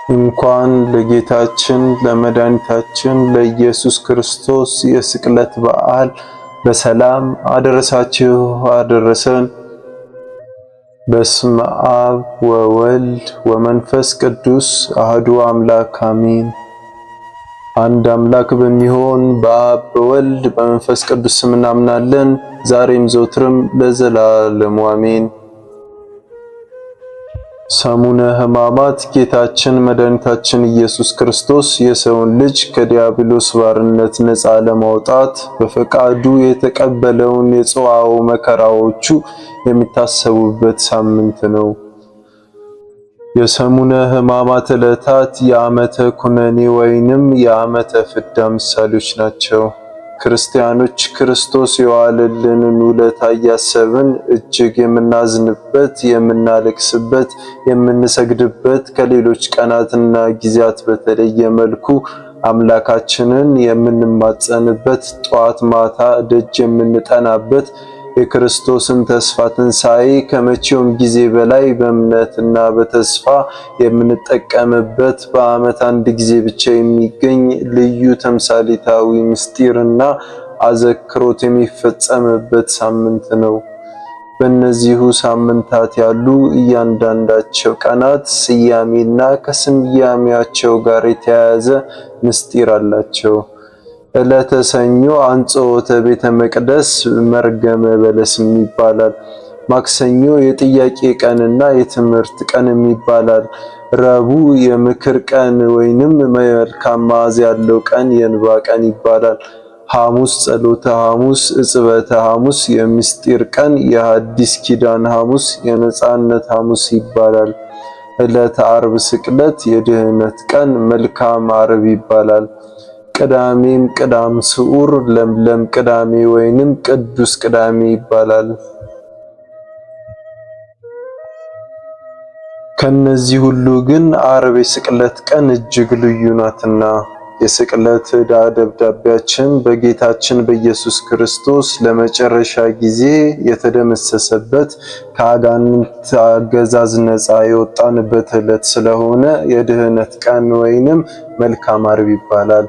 እንኳን ለጌታችን ለመድኃኒታችን ለኢየሱስ ክርስቶስ የስቅለት በዓል በሰላም አደረሳችሁ አደረሰን። በስመ አብ ወወልድ ወመንፈስ ቅዱስ አህዱ አምላክ አሜን። አንድ አምላክ በሚሆን በአብ በወልድ በመንፈስ ቅዱስ ስም እናምናለን። ዛሬም ዘወትርም ለዘላለሙ አሜን። ሰሙነ ሕማማት ጌታችን መድኃኒታችን ኢየሱስ ክርስቶስ የሰውን ልጅ ከዲያብሎስ ባርነት ነፃ ለማውጣት በፈቃዱ የተቀበለውን የጽዋው መከራዎቹ የሚታሰቡበት ሳምንት ነው። የሰሙነ ሕማማት ዕለታት የዓመተ ኩነኔ ወይንም የዓመተ ፍዳ ምሳሌዎች ናቸው። ክርስቲያኖች ክርስቶስ የዋለልንን ውለታ እያሰብን እጅግ የምናዝንበት፣ የምናለቅስበት፣ የምንሰግድበት ከሌሎች ቀናትና ጊዜያት በተለየ መልኩ አምላካችንን የምንማጸንበት፣ ጧት ማታ ደጅ የምንጠናበት የክርስቶስን ተስፋ ትንሣኤ ከመቼውም ጊዜ በላይ በእምነትና በተስፋ የምንጠቀምበት በዓመት አንድ ጊዜ ብቻ የሚገኝ ልዩ ተምሳሌታዊ ምስጢርና አዘክሮት የሚፈጸምበት ሳምንት ነው። በእነዚሁ ሳምንታት ያሉ እያንዳንዳቸው ቀናት ስያሜና ከስያሜያቸው ጋር የተያያዘ ምስጢር አላቸው። ዕለተ ሰኞ አንጽሖተ ቤተ መቅደስ መርገመ በለስም ይባላል። ማክሰኞ የጥያቄ ቀንና የትምህርት ቀንም ይባላል። ረቡዕ የምክር ቀን ወይንም መልካም መዓዛ ያለው ቀን የእንባ ቀን ይባላል። ሐሙስ ጸሎተ ሐሙስ፣ ዕጽበተ ሐሙስ የምስጢር ቀን፣ የሐዲስ ኪዳን ሐሙስ፣ የነጻነት ሐሙስ ይባላል። ዕለተ ዓርብ ስቅለት የድህነት ቀን መልካም ዓርብ ይባላል። ቅዳሜም ቅዳም ስዑር ለምለም ቅዳሜ ወይንም ቅዱስ ቅዳሜ ይባላል። ከነዚህ ሁሉ ግን ዓርብ የስቅለት ቀን እጅግ ልዩ ናትና የስቅለት ዕዳ ደብዳቤያችን በጌታችን በኢየሱስ ክርስቶስ ለመጨረሻ ጊዜ የተደመሰሰበት ከአጋንንት አገዛዝ ነፃ የወጣንበት ዕለት ስለሆነ የድህነት ቀን ወይንም መልካም ዓርብ ይባላል።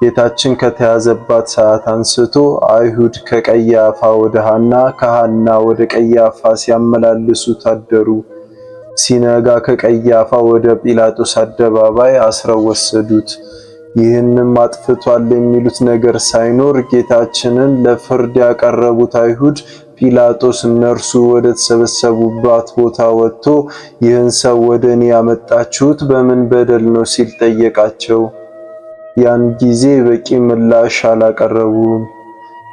ጌታችን ከተያዘባት ሰዓት አንስቶ አይሁድ ከቀያፋ ወደ ሐና ከሐና ወደ ቀያፋ ሲያመላልሱት አደሩ። ሲነጋ ከቀያፋ ወደ ጲላጦስ አደባባይ አስረው ወሰዱት። ይህንም አጥፍቷል የሚሉት ነገር ሳይኖር ጌታችንን ለፍርድ ያቀረቡት አይሁድ ጲላጦስ እነርሱ ወደ ተሰበሰቡባት ቦታ ወጥቶ ይህን ሰው ወደ እኔ ያመጣችሁት በምን በደል ነው ሲል ጠየቃቸው። ያን ጊዜ በቂ ምላሽ አላቀረቡም።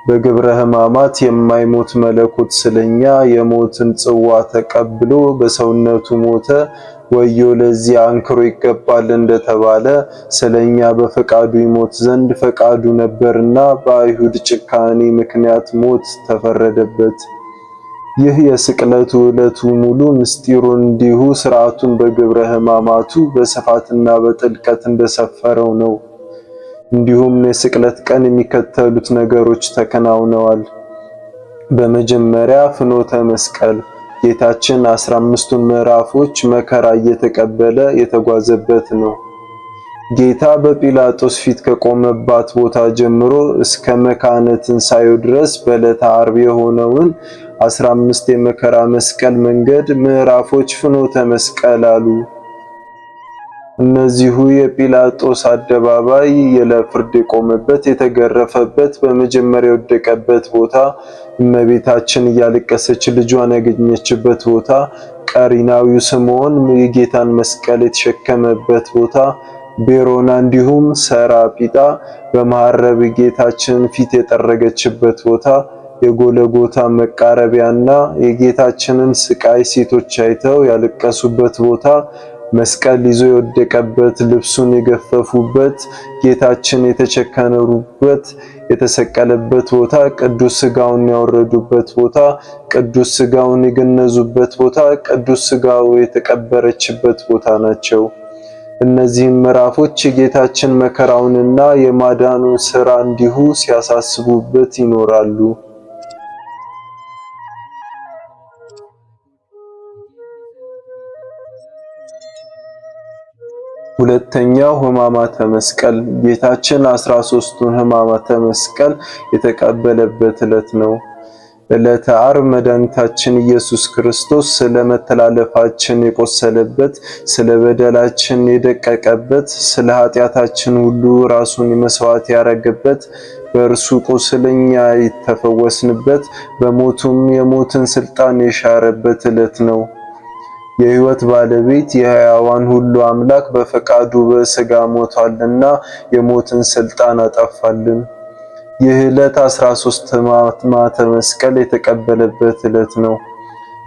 በግብረ ሕማማት የማይሞት መለኮት ስለኛ የሞትን ጽዋ ተቀብሎ በሰውነቱ ሞተ፣ ወዮ ለዚህ አንክሮ ይገባል እንደተባለ ስለኛ በፈቃዱ ይሞት ዘንድ ፈቃዱ ነበርና በአይሁድ ጭካኔ ምክንያት ሞት ተፈረደበት። ይህ የስቅለቱ ዕለቱ ሙሉ ምስጢሩ እንዲሁ ሥርዓቱን በግብረ ሕማማቱ በስፋትና በጥልቀት እንደሰፈረው ነው። እንዲሁም የስቅለት ቀን የሚከተሉት ነገሮች ተከናውነዋል። በመጀመሪያ ፍኖተ መስቀል ጌታችን 15ቱን ምዕራፎች መከራ እየተቀበለ የተጓዘበት ነው። ጌታ በጲላጦስ ፊት ከቆመባት ቦታ ጀምሮ እስከ መካነ ትንሣኤው ድረስ በዕለተ ዓርብ የሆነውን 15 የመከራ መስቀል መንገድ ምዕራፎች ፍኖተ መስቀል አሉ። እነዚሁ የጲላጦስ አደባባይ ለፍርድ የቆመበት የተገረፈበት በመጀመሪያ የወደቀበት ቦታ፣ እመቤታችን እያለቀሰች ልጇን ያገኘችበት ቦታ፣ ቀሪናዊው ስምዖን የጌታን መስቀል የተሸከመበት ቦታ፣ ቤሮና እንዲሁም ሰራጲጣ በመሐረብ ጌታችን ፊት የጠረገችበት ቦታ፣ የጎለጎታ መቃረቢያና የጌታችንን ስቃይ ሴቶች አይተው ያለቀሱበት ቦታ፣ መስቀል ይዞ የወደቀበት ልብሱን የገፈፉበት ጌታችን የተቸነከሩበት የተሰቀለበት ቦታ፣ ቅዱስ ሥጋውን ያወረዱበት ቦታ፣ ቅዱስ ሥጋውን የገነዙበት ቦታ፣ ቅዱስ ሥጋው የተቀበረችበት ቦታ ናቸው። እነዚህም ምዕራፎች የጌታችን መከራውንና የማዳኑን ሥራ እንዲሁ ሲያሳስቡበት ይኖራሉ። ሁለተኛው ሕማማተ መስቀል ጌታችን 13ቱን ሕማማተ መስቀል የተቀበለበት ዕለት ነው። ዕለተ ዓርብ መድኃኒታችን ኢየሱስ ክርስቶስ ስለ መተላለፋችን የቆሰለበት፣ ስለ በደላችን የደቀቀበት፣ ስለ ኃጢአታችን ሁሉ ራሱን መስዋዕት ያረገበት፣ በእርሱ ቁስል እኛ የተፈወስንበት፣ በሞቱም የሞትን ስልጣን የሻረበት ዕለት ነው። የሕይወት ባለቤት የሕያዋን ሁሉ አምላክ በፈቃዱ በሥጋ ሞቷልና የሞትን ስልጣን አጠፋልን። ይህ ዕለት 13 ሕማማተ መስቀል የተቀበለበት ዕለት ነው።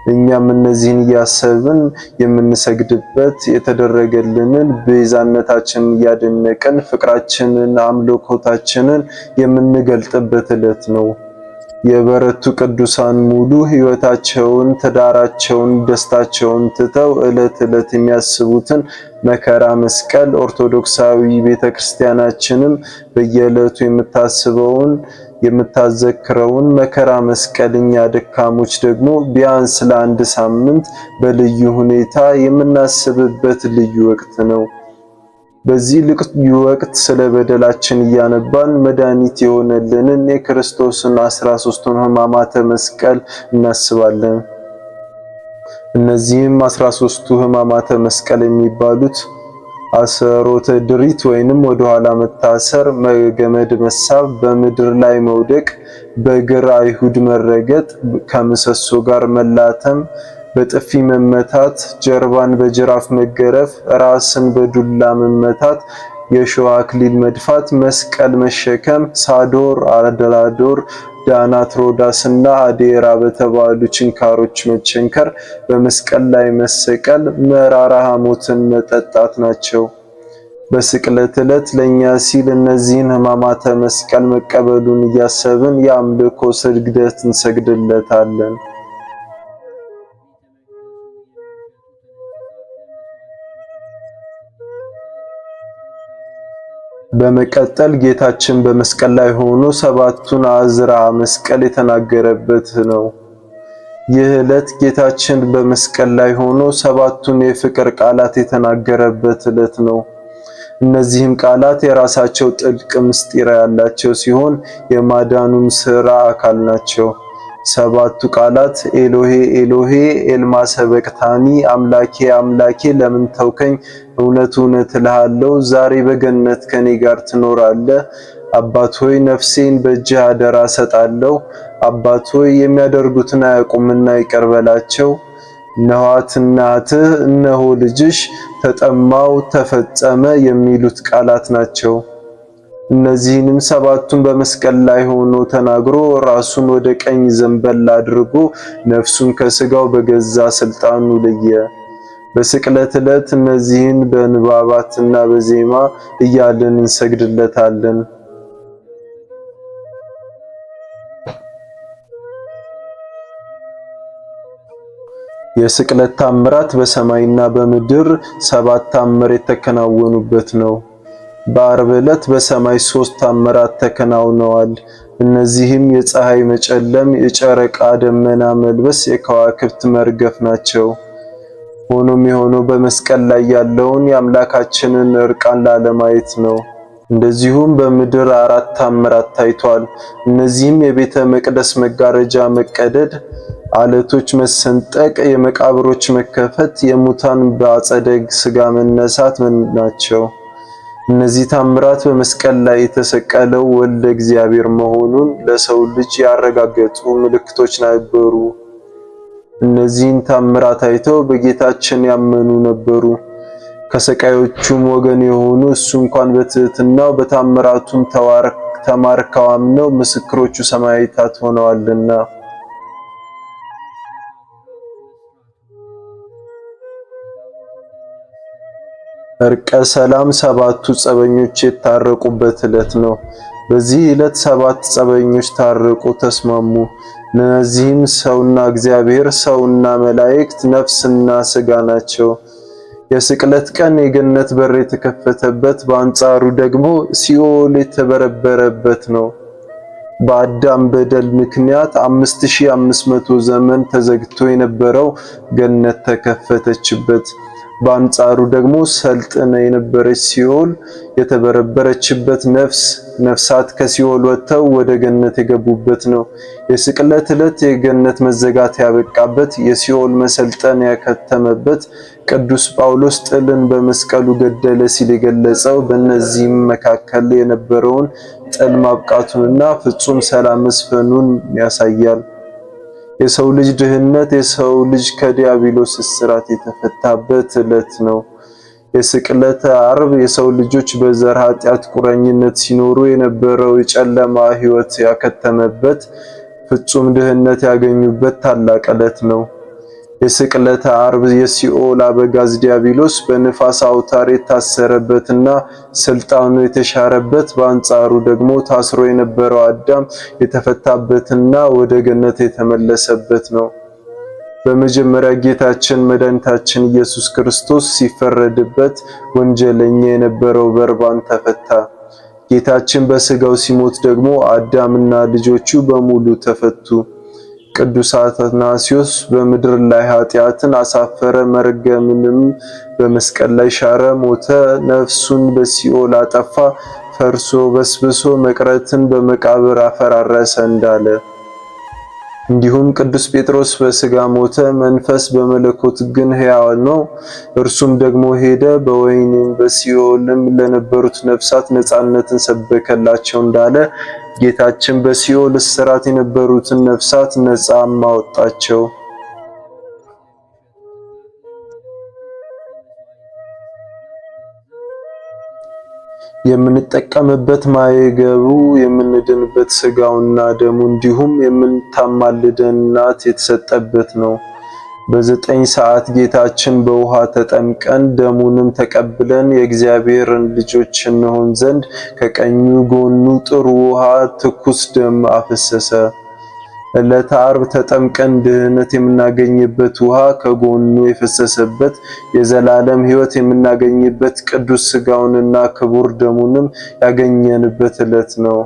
እኛም እነዚህን እያሰብን የምንሰግድበት፣ የተደረገልንን ቤዛነታችንን እያደነቅን ፍቅራችንን አምልኮታችንን የምንገልጥበት ዕለት ነው። የበረቱ ቅዱሳን ሙሉ ሕይወታቸውን፣ ትዳራቸውን፣ ደስታቸውን ትተው ዕለት ዕለት የሚያስቡትን መከራ መስቀል ኦርቶዶክሳዊ ቤተክርስቲያናችንም በየዕለቱ የምታስበውን የምታዘክረውን መከራ መስቀል እኛ ደካሞች ደግሞ ቢያንስ ለአንድ ሳምንት በልዩ ሁኔታ የምናስብበት ልዩ ወቅት ነው። በዚህ ልዩ ወቅት ስለ በደላችን እያነባን መድኃኒት የሆነልንን የክርስቶስን 13ቱን ሕማማተ መስቀል እናስባለን። እነዚህም 13ቱ ሕማማተ መስቀል የሚባሉት አሰሮተ ድሪት ወይንም ወደ ኋላ መታሰር፣ ገመድ መሳብ፣ በምድር ላይ መውደቅ፣ በእግር አይሁድ መረገጥ፣ ከምሰሶ ጋር መላተም፣ በጥፊ መመታት፣ ጀርባን በጅራፍ መገረፍ፣ ራስን በዱላ መመታት፣ የሾህ አክሊል መድፋት፣ መስቀል መሸከም፣ ሳዶር፣ አደላዶር፣ ዳናት፣ ሮዳስና አዴራ በተባሉ ችንካሮች መቸንከር፣ በመስቀል ላይ መሰቀል፣ መራራ ሐሞትን መጠጣት ናቸው። በስቅለት ዕለት ለኛ ሲል እነዚህን ሕማማተ መስቀል መቀበሉን እያሰብን የአምልኮ ስግደት እንሰግድለታለን። በመቀጠል ጌታችን በመስቀል ላይ ሆኖ ሰባቱን አዕዝራ መስቀል የተናገረበት ነው። ይህ ዕለት ጌታችን በመስቀል ላይ ሆኖ ሰባቱን የፍቅር ቃላት የተናገረበት ዕለት ነው። እነዚህም ቃላት የራሳቸው ጥልቅ ምስጢር ያላቸው ሲሆን የማዳኑም ሥራ አካል ናቸው። ሰባቱ ቃላት ኤሎሄ ኤሎሄ ኤልማ ሰበቅታኒ፣ አምላኬ አምላኬ ለምን ተውከኝ፣ እውነት እውነት እልሃለሁ ዛሬ በገነት ከኔ ጋር ትኖራለህ፣ አባት ሆይ ነፍሴን በእጅህ አደራ ሰጣለሁ፣ አባት ሆይ የሚያደርጉትን አያውቁምና ይቅር በላቸው፣ እነኋት እናትህ እነሆ ልጅሽ፣ ተጠማው ተፈጸመ የሚሉት ቃላት ናቸው። እነዚህንም ሰባቱን በመስቀል ላይ ሆኖ ተናግሮ ራሱን ወደ ቀኝ ዘንበል አድርጎ ነፍሱን ከስጋው በገዛ ስልጣኑ ለየ። በስቅለት ዕለት እነዚህን በንባባትና በዜማ እያልን እንሰግድለታለን። የስቅለት ታምራት በሰማይና በምድር ሰባት ታምር የተከናወኑበት ነው። በዓርብ ዕለት በሰማይ 3 ታምራት ተከናውነዋል። እነዚህም የፀሐይ መጨለም፣ የጨረቃ ደመና መልበስ፣ የከዋክብት መርገፍ ናቸው። ሆኖም የሆነው በመስቀል ላይ ያለውን የአምላካችንን እርቃን ላለማየት ነው። እንደዚሁም በምድር 4 ታምራት ታይቷል። እነዚህም የቤተ መቅደስ መጋረጃ መቀደድ፣ አለቶች መሰንጠቅ፣ የመቃብሮች መከፈት፣ የሙታን በአጸደ ሥጋ መነሳት ናቸው። እነዚህ ታምራት በመስቀል ላይ የተሰቀለው ወልደ እግዚአብሔር መሆኑን ለሰው ልጅ ያረጋገጡ ምልክቶች ነበሩ። እነዚህን ታምራት አይተው በጌታችን ያመኑ ነበሩ። ከሰቃዮቹም ወገን የሆኑ እሱ እንኳን በትህትናው በታምራቱም ተማርከው አምነው ምስክሮቹ ሰማዕታት ሆነዋልና። እርቀ ሰላም ሰባቱ ጸበኞች የታረቁበት ዕለት ነው። በዚህ ዕለት 7 ጸበኞች ታረቁ፣ ተስማሙ። እነዚህም ሰውና እግዚአብሔር፣ ሰውና መላእክት፣ ነፍስና ሥጋ ናቸው። የስቅለት ቀን የገነት በር የተከፈተበት፣ በአንጻሩ ደግሞ ሲኦል የተበረበረበት ነው። በአዳም በደል ምክንያት 5500 ዘመን ተዘግቶ የነበረው ገነት ተከፈተችበት። በአንጻሩ ደግሞ ሰልጥና የነበረች ሲኦል የተበረበረችበት ነፍሳት ከሲኦል ወጥተው ወደ ገነት የገቡበት ነው። የስቅለት ዕለት የገነት መዘጋት ያበቃበት፣ የሲኦል መሰልጠን ያከተመበት፣ ቅዱስ ጳውሎስ ጥልን በመስቀሉ ገደለ ሲል የገለጸው በእነዚህም መካከል የነበረውን ጥል ማብቃቱንና ፍጹም ሰላም መስፈኑን ያሳያል። የሰው ልጅ ድህነት፣ የሰው ልጅ ከዲያብሎስ እስራት የተፈታበት ዕለት ነው። የስቅለተ ዓርብ የሰው ልጆች በዘር ኃጢአት ቁረኝነት ሲኖሩ የነበረው የጨለማ ሕይወት ያከተመበት፣ ፍጹም ድህነት ያገኙበት ታላቅ ዕለት ነው። የስቅለተ ዓርብ የሲኦል አበጋዝ ዲያብሎስ በንፋስ አውታር የታሰረበትና ስልጣኑ የተሻረበት፣ በአንጻሩ ደግሞ ታስሮ የነበረው አዳም የተፈታበትና ወደ ገነት የተመለሰበት ነው። በመጀመሪያ ጌታችን መድኃኒታችን ኢየሱስ ክርስቶስ ሲፈረድበት ወንጀለኛ የነበረው በርባን ተፈታ። ጌታችን በስጋው ሲሞት ደግሞ አዳምና ልጆቹ በሙሉ ተፈቱ። ቅዱስ አትናሲዮስ በምድር ላይ ኃጢአትን አሳፈረ፣ መርገምንም በመስቀል ላይ ሻረ፣ ሞተ፣ ነፍሱን በሲኦል አጠፋ፣ ፈርሶ በስብሶ መቅረትን በመቃብር አፈራረሰ እንዳለ። እንዲሁም ቅዱስ ጴጥሮስ በስጋ ሞተ፣ መንፈስ በመለኮት ግን ሕያው ነው። እርሱም ደግሞ ሄደ፣ በወህኒም በሲኦልም ለነበሩት ነፍሳት ነፃነትን ሰበከላቸው እንዳለ ጌታችን በሲኦል እስራት የነበሩትን ነፍሳት ነፃ አወጣቸው። የምንጠቀምበት ማየገቡ የምንድንበት ስጋውና ደሙ እንዲሁም የምንታማልደን እናት የተሰጠበት ነው። በ9 ሰዓት ጌታችን በውሃ ተጠምቀን ደሙንም ተቀብለን የእግዚአብሔርን ልጆች እንሆን ዘንድ ከቀኙ ጎኑ ጥሩ ውሃ ትኩስ ደም አፈሰሰ። ዕለተ ዓርብ ተጠምቀን ድህነት የምናገኝበት ውሃ ከጎኑ የፈሰሰበት የዘላለም ሕይወት የምናገኝበት ቅዱስ ስጋውንና ክቡር ደሙንም ያገኘንበት ዕለት ነው።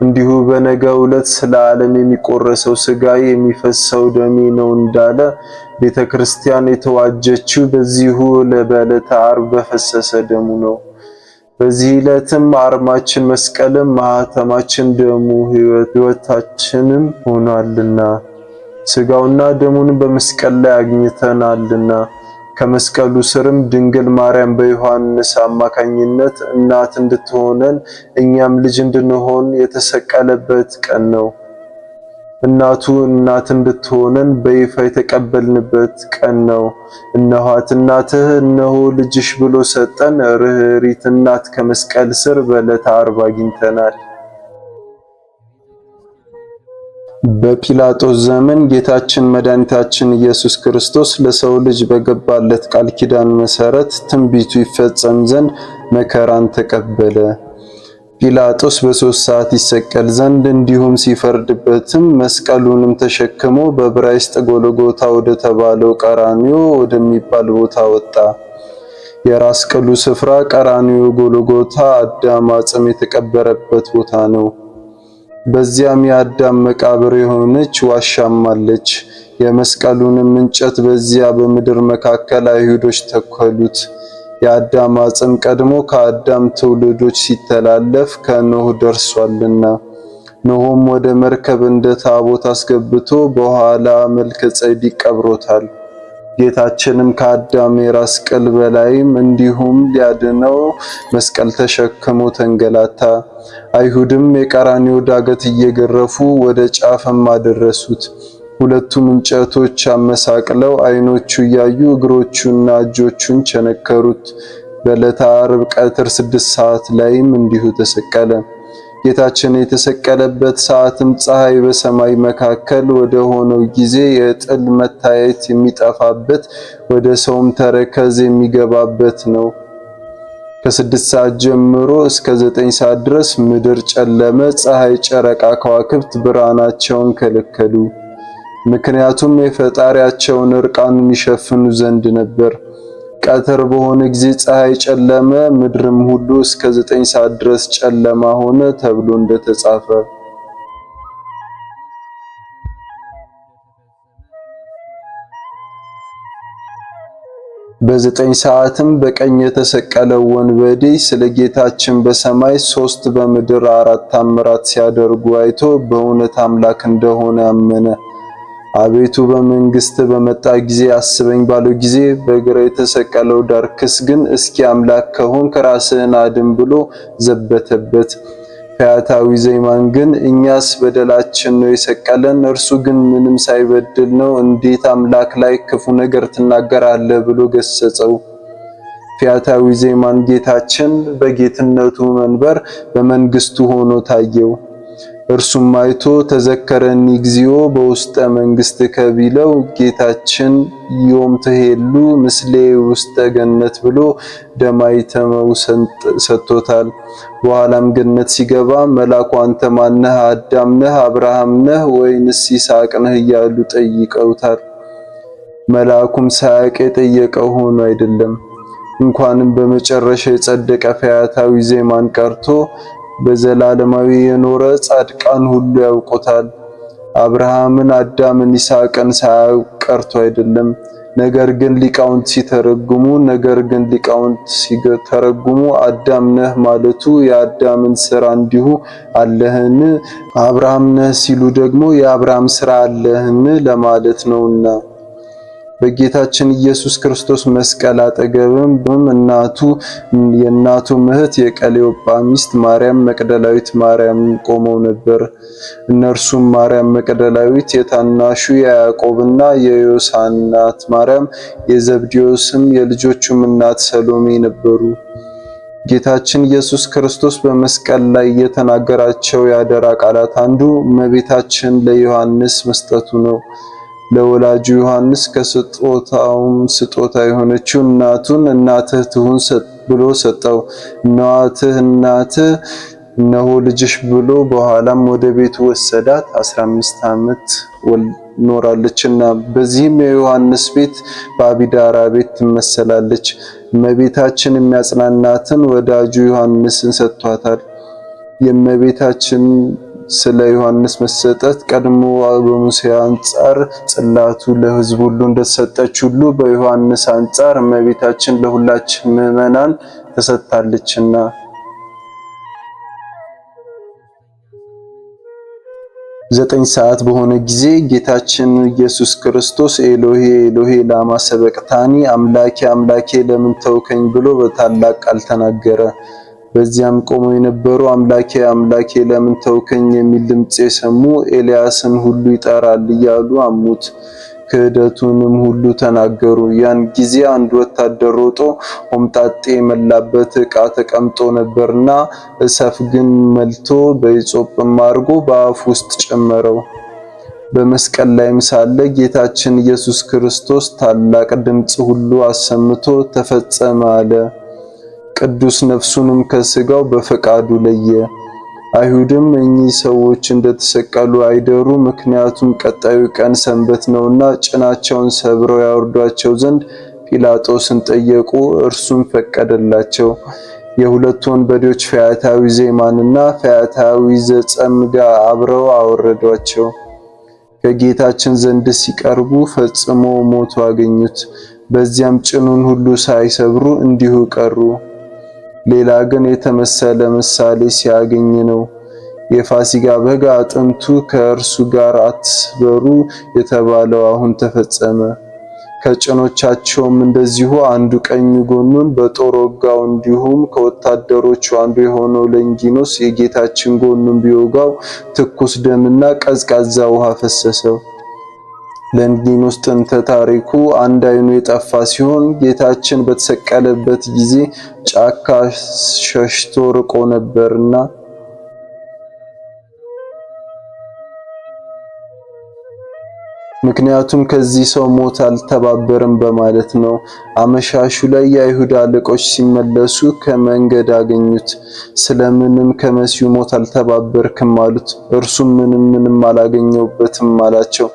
እንዲሁ በነገው ዕለት ስለ ዓለም የሚቆረሰው ስጋዬ የሚፈሰው ደሜ ነው እንዳለ ቤተክርስቲያን የተዋጀችው በዚሁ በዕለተ ዓርብ በፈሰሰ ደሙ ነው። በዚህ ዕለትም አርማችን መስቀልም ማኅተማችን ደሙ ሕይወታችንም ሆኗልና ስጋውና ደሙን በመስቀል ላይ አግኝተናልና ከመስቀሉ ስርም ድንግል ማርያም በዮሐንስ አማካኝነት እናት እንድትሆነን እኛም ልጅ እንድንሆን የተሰቀለበት ቀን ነው። እናቱ እናት እንድትሆነን በይፋ የተቀበልንበት ቀን ነው። እነኋት እናትህ እነሆ ልጅሽ ብሎ ሰጠን። ርኅሪት እናት ከመስቀል ስር በዕለተ ዓርብ አግኝተናል። በጲላጦስ ዘመን ጌታችን መድኃኒታችን ኢየሱስ ክርስቶስ ለሰው ልጅ በገባለት ቃል ኪዳን መሰረት ትንቢቱ ይፈጸም ዘንድ መከራን ተቀበለ። ጲላጦስ በ3 ሰዓት ይሰቀል ዘንድ እንዲሁም ሲፈርድበትም መስቀሉንም ተሸክሞ በዕብራይስጥ ጎልጎታ ወደ ተባለው ቀራንዮ ወደሚባል ቦታ ወጣ። የራስ ቅሉ ስፍራ ቀራንዮ ጎልጎታ አዳም አጽም የተቀበረበት ቦታ ነው። በዚያም የአዳም መቃብር የሆነች ዋሻም አለች። የመስቀሉንም እንጨት በዚያ በምድር መካከል አይሁዶች ተከሉት። የአዳም አጽም ቀድሞ ከአዳም ትውልዶች ሲተላለፍ ከኖህ ደርሷልና ኖህም ወደ መርከብ እንደ ታቦት አስገብቶ በኋላ መልከ ጼዴቅ ቀብሮታል። ጌታችንም ከአዳም የራስ ቅል በላይም እንዲሁም ሊያድነው መስቀል ተሸክሞ ተንገላታ። አይሁድም የቀራንዮ ዳገት እየገረፉ ወደ ጫፍም አደረሱት። ሁለቱም እንጨቶች አመሳቅለው አይኖቹ እያዩ እግሮቹና እጆቹን ቸነከሩት። በዕለተ ዓርብ ቀትር 6 ሰዓት ላይም እንዲሁ ተሰቀለ። ጌታችን የተሰቀለበት ሰዓትም ፀሐይ በሰማይ መካከል ወደ ሆነው ጊዜ የጥል መታየት የሚጠፋበት ወደ ሰውም ተረከዝ የሚገባበት ነው። ከ6 ሰዓት ጀምሮ እስከ 9 ሰዓት ድረስ ምድር ጨለመ። ፀሐይ፣ ጨረቃ፣ ከዋክብት ብርሃናቸውን ከለከሉ። ምክንያቱም የፈጣሪያቸውን እርቃኑን ይሸፍኑ ዘንድ ነበር። ቀትር በሆነ ጊዜ ፀሐይ ጨለመ፣ ምድርም ሁሉ እስከ 9 ሰዓት ድረስ ጨለማ ሆነ ተብሎ እንደተጻፈ። በ9 ሰዓትም በቀኝ የተሰቀለው ወንበዴ ስለ ጌታችን በሰማይ 3 በምድር 4 ተአምራት ሲያደርጉ አይቶ በእውነት አምላክ እንደሆነ አመነ። አቤቱ በመንግስት በመጣ ጊዜ አስበኝ ባለው ጊዜ በግራ የተሰቀለው ዳርክስ ግን እስኪ አምላክ ከሆንክ ራስህን አድን ብሎ ዘበተበት። ፈያታዊ ዘይማን ግን እኛስ በደላችን ነው የሰቀለን፣ እርሱ ግን ምንም ሳይበድል ነው፣ እንዴት አምላክ ላይ ክፉ ነገር ትናገራለህ ብሎ ገሰጸው። ፈያታዊ ዘይማን ጌታችን በጌትነቱ መንበር በመንግስቱ ሆኖ ታየው። እርሱም አይቶ ተዘከረኒ እግዚኦ በውስጠ መንግሥትከ ቢለው ጌታችን ዮም ትሄሉ ምስሌ ውስጠ ገነት ብሎ ደማይተመው ሰጥቶታል። በኋላም ገነት ሲገባ መልአኩ አንተ ማነህ? አዳም ነህ? አብርሃም ነህ ወይንስ ይስሐቅ ነህ? እያሉ ጠይቀውታል። መልአኩም ሳያውቅ የጠየቀው ሆኖ አይደለም። እንኳንም በመጨረሻ የጸደቀ ፈያታዊ ዘይማን ቀርቶ በዘላለማዊ የኖረ ጻድቃን ሁሉ ያውቁታል። አብርሃምን፣ አዳምን፣ ይስሐቅን ሳያውቅ ቀርቶ አይደለም። ነገር ግን ሊቃውንት ሲተረጉሙ አዳም ነህ ማለቱ የአዳምን ስራ እንዲሁ አለህን፣ አብርሃም ነህ ሲሉ ደግሞ የአብርሃም ስራ አለህን ለማለት ነውና። በጌታችን ኢየሱስ ክርስቶስ መስቀል አጠገብም የእናቱ እህት የቀሌዮጳ ሚስት ማርያም መቅደላዊት ማርያም ቆመው ነበር። እነርሱም ማርያም መቅደላዊት፣ የታናሹ የያዕቆብና የዮሳ እናት ማርያም፣ የዘብዴዎስም የልጆቹም እናት ሰሎሜ ነበሩ። ጌታችን ኢየሱስ ክርስቶስ በመስቀል ላይ የተናገራቸው የአደራ ቃላት አንዱ እመቤታችን ለዮሐንስ መስጠቱ ነው። ለወላጁ ዮሐንስ ከስጦታውም ስጦታ የሆነችው እናቱን እናትህ ትሁን ብሎ ሰጠው። እናትህ እነሆ ልጅሽ ብሎ በኋላም ወደ ቤቱ ወሰዳት። 15 ዓመት ኖራለችና በዚህም የዮሐንስ ቤት በአቢዳራ ቤት ትመሰላለች። እመቤታችን የሚያጽናናትን ወዳጁ ዮሐንስን ሰጥቷታል። የእመቤታችን ስለ ዮሐንስ መሰጠት ቀድሞ በሙሴ አንጻር ጽላቱ ለሕዝብ ሁሉ እንደተሰጠች ሁሉ በዮሐንስ አንጻር እመቤታችን ለሁላችን ምዕመናን ተሰጥታለችና። 9 ሰዓት በሆነ ጊዜ ጌታችን ኢየሱስ ክርስቶስ ኤሎሄ ኤሎሄ ላማ ሰበቅታኒ አምላኬ አምላኬ ለምን ተውከኝ ብሎ በታላቅ ቃል ተናገረ። በዚያም ቆመው የነበሩ አምላኬ አምላኬ ለምን ተውከኝ የሚል ድምጽ የሰሙ ኤልያስን ሁሉ ይጠራል እያሉ አሙት። ክህደቱንም ሁሉ ተናገሩ። ያን ጊዜ አንድ ወታደር ሮጦ ሆምጣጤ የሞላበት ዕቃ ተቀምጦ ነበርና እሰፍ ግን መልቶ በሂሶጵም አድርጎ በአፉ ውስጥ ጨመረው። በመስቀል ላይም ሳለ ጌታችን ኢየሱስ ክርስቶስ ታላቅ ድምጽ ሁሉ አሰምቶ ተፈጸመ አለ። ቅዱስ ነፍሱንም ከስጋው በፈቃዱ ለየ። አይሁድም እኚህ ሰዎች እንደተሰቀሉ አይደሩ፣ ምክንያቱም ቀጣዩ ቀን ሰንበት ነውና ጭናቸውን ሰብረው ያወርዷቸው ዘንድ ጲላጦስን ጠየቁ። እርሱም ፈቀደላቸው። የሁለቱ ወንበዴዎች ፈያታዊ ዜማንና ፈያታዊ ዘጸምጋ አብረው አወረዷቸው። ከጌታችን ዘንድ ሲቀርቡ ፈጽሞ ሞቶ አገኙት። በዚያም ጭኑን ሁሉ ሳይሰብሩ እንዲሁ ቀሩ። ሌላ ግን የተመሰለ ምሳሌ ሲያገኝ ነው። የፋሲካ በግ አጥንቱ ከእርሱ ጋር አትስበሩ የተባለው አሁን ተፈጸመ። ከጭኖቻቸውም እንደዚሁ አንዱ ቀኝ ጎኑን በጦር ወጋው። እንዲሁም ከወታደሮቹ አንዱ የሆነው ለንጊኖስ የጌታችን ጎኑን ቢወጋው ትኩስ ደምና ቀዝቃዛ ውሃ ፈሰሰው። ለንጊኖስ ጥንተ ታሪኩ አንድ አይኑ የጠፋ ሲሆን ጌታችን በተሰቀለበት ጊዜ ጫካ ሸሽቶ ርቆ ነበርና ምክንያቱም ከዚህ ሰው ሞት አልተባበርም በማለት ነው። አመሻሹ ላይ የአይሁድ አለቆች ሲመለሱ ከመንገድ አገኙት። ስለምንም ከመሲሁ ሞት አልተባበርክም አሉት። እርሱም ምንም አላገኘውበትም አላቸው።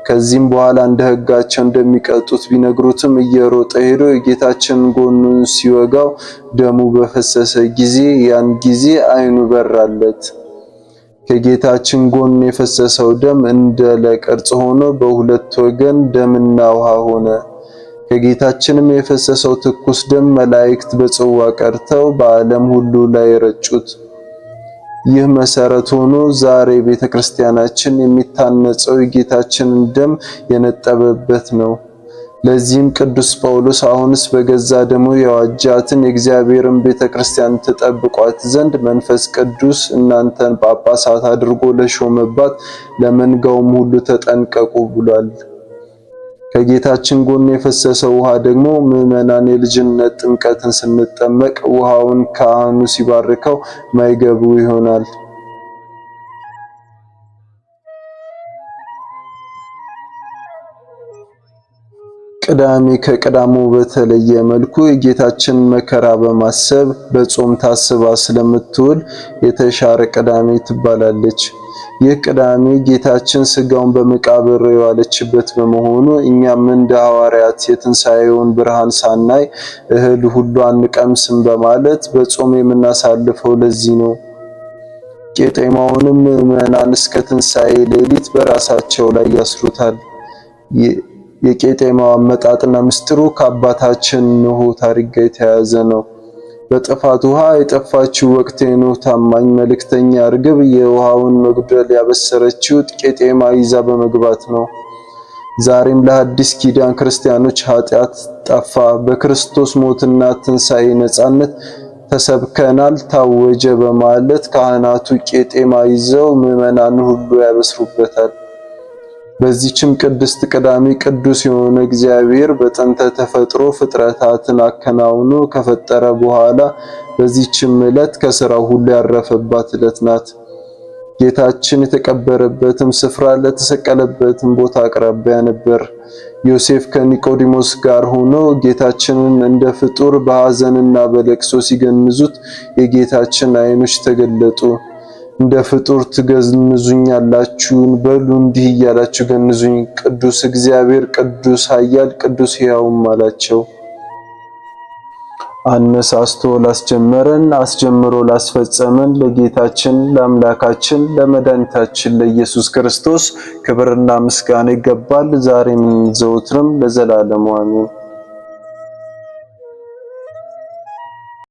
ከዚህም በኋላ እንደ ሕጋቸው እንደሚቀጡት ቢነግሩትም እየሮጠ ሄዶ የጌታችን ጎኑን ሲወጋው ደሙ በፈሰሰ ጊዜ ያን ጊዜ አይኑ በራለት። ከጌታችን ጎን የፈሰሰው ደም እንደ ለቅርጽ ሆኖ በሁለት ወገን ደምና ውሃ ሆነ። ከጌታችንም የፈሰሰው ትኩስ ደም መላእክት በጽዋ ቀድተው በዓለም ሁሉ ላይ ረጩት። ይህ መሰረት ሆኖ ዛሬ ቤተክርስቲያናችን የሚታነጸው የጌታችንን ደም የነጠበበት ነው። ለዚህም ቅዱስ ጳውሎስ አሁንስ በገዛ ደሙ የዋጃትን የእግዚአብሔርን ቤተክርስቲያን ተጠብቋት ዘንድ መንፈስ ቅዱስ እናንተን ጳጳሳት አድርጎ ለሾመባት ለመንጋውም ሁሉ ተጠንቀቁ ብሏል። ከጌታችን ጎን የፈሰሰው ውሃ ደግሞ ምዕመናን የልጅነት ጥምቀትን ስንጠመቅ ውሃውን ካህኑ ሲባርከው ማይገቡ ይሆናል። ቅዳሜ ከቅዳሙ በተለየ መልኩ የጌታችን መከራ በማሰብ በጾም ታስባ ስለምትውል የተሻረ ቅዳሜ ትባላለች። ይህ ቅዳሜ ጌታችን ስጋውን በመቃብር የዋለችበት በመሆኑ እኛም እንደ ሐዋርያት የትንሣኤውን ብርሃን ሳናይ እህል ሁሉ አንቀምስም በማለት በጾም የምናሳልፈው ለዚህ ነው። ቄጤማውንም ምዕመናን እስከ ትንሣኤ ሌሊት በራሳቸው ላይ ያስሩታል። የቄጤማው አመጣጥና ምስጢሩ ከአባታችን ኖህ ታሪክ ጋር የተያያዘ ነው። በጥፋት ውሃ የጠፋችው ወቅት የኖህ ታማኝ መልእክተኛ እርግብ የውሃውን መጉደል ያበሰረችው ቄጤማ ይዛ በመግባት ነው። ዛሬም ለሐዲስ ኪዳን ክርስቲያኖች ኃጢአት ጠፋ፣ በክርስቶስ ሞትና ትንሣኤ ነጻነት ተሰብከናል ታወጀ በማለት ካህናቱ ቄጤማ ይዘው ምዕመናን ሁሉ ያበስሩበታል። በዚህችም ቅድስት ቅዳሜ ቅዱስ የሆነ እግዚአብሔር በጥንተ ተፈጥሮ ፍጥረታትን አከናውኖ ከፈጠረ በኋላ በዚህችም ዕለት ከሥራው ሁሉ ያረፈባት ዕለት ናት። ጌታችን የተቀበረበትም ስፍራ ለተሰቀለበትም ቦታ አቅራቢያ ነበር። ዮሴፍ ከኒቆዲሞስ ጋር ሆኖ ጌታችንን እንደ ፍጡር በሐዘንና በለቅሶ ሲገንዙት የጌታችን ዓይኖች ተገለጡ። እንደ ፍጡር ትገንዙኛላችሁ፣ በሉ እንዲህ እያላችሁ ገንዙኝ፣ ቅዱስ እግዚአብሔር፣ ቅዱስ ኃያል፣ ቅዱስ ሕያውም አላቸው። አነሳስቶ ላስጀመረን አስጀምሮ ላስፈጸመን ለጌታችን ለአምላካችን ለመድኃኒታችን ለኢየሱስ ክርስቶስ ክብርና ምስጋና ይገባል፣ ዛሬም ዘወትርም ለዘላለሙ አሜን።